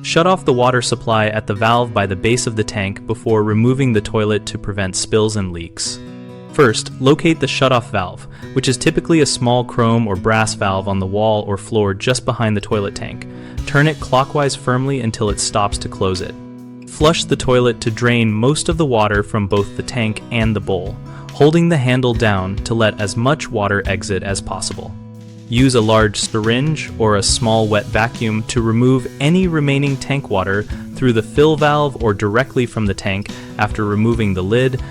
Shut off the water supply at the valve by the base of the tank before removing the toilet to prevent spills and leaks. First, locate the shutoff valve, which is typically a small chrome or brass valve on the wall or floor just behind the toilet tank. Turn it clockwise firmly until it stops to close it. Flush the toilet to drain most of the water from both the tank and the bowl, holding the handle down to let as much water exit as possible. Use a large syringe or a small wet vacuum to remove any remaining tank water through the fill valve or directly from the tank after removing the lid,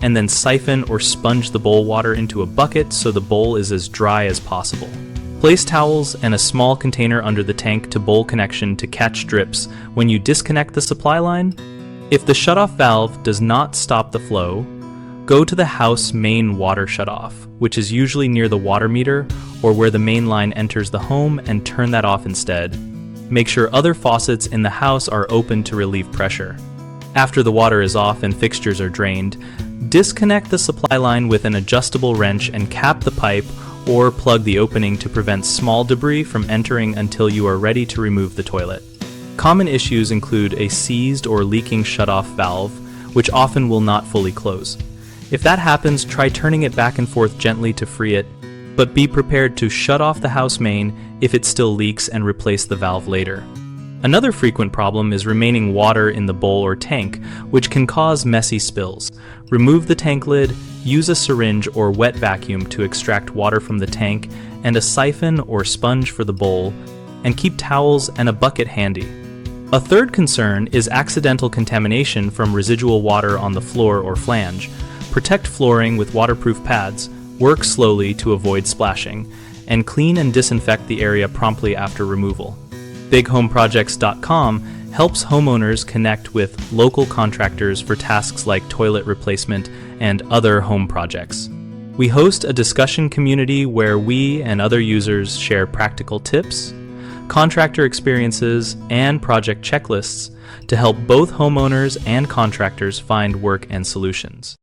and then siphon or sponge the bowl water into a bucket so the bowl is as dry as possible. Place towels and a small container under the tank to bowl connection to catch drips when you disconnect the supply line. If the shutoff valve does not stop the flow, go to the house main water shutoff, which is usually near the water meter or where the main line enters the home, and turn that off instead. Make sure other faucets in the house are open to relieve pressure. After the water is off and fixtures are drained, disconnect the supply line with an adjustable wrench and cap the pipe or plug the opening to prevent small debris from entering until you are ready to remove the toilet. Common issues include a seized or leaking shutoff valve, which often will not fully close. If that happens, try turning it back and forth gently to free it, but be prepared to shut off the house main if it still leaks and replace the valve later. Another frequent problem is remaining water in the bowl or tank, which can cause messy spills. Remove the tank lid, use a syringe or wet vacuum to extract water from the tank, and a siphon or sponge for the bowl, and keep towels and a bucket handy. A third concern is accidental contamination from residual water on the floor or flange. Protect flooring with waterproof pads, work slowly to avoid splashing, and clean and disinfect the area promptly after removal. BigHomeProjects.com helps homeowners connect with local contractors for tasks like toilet replacement and other home projects. We host a discussion community where we and other users share practical tips, contractor experiences, and project checklists to help both homeowners and contractors find work and solutions.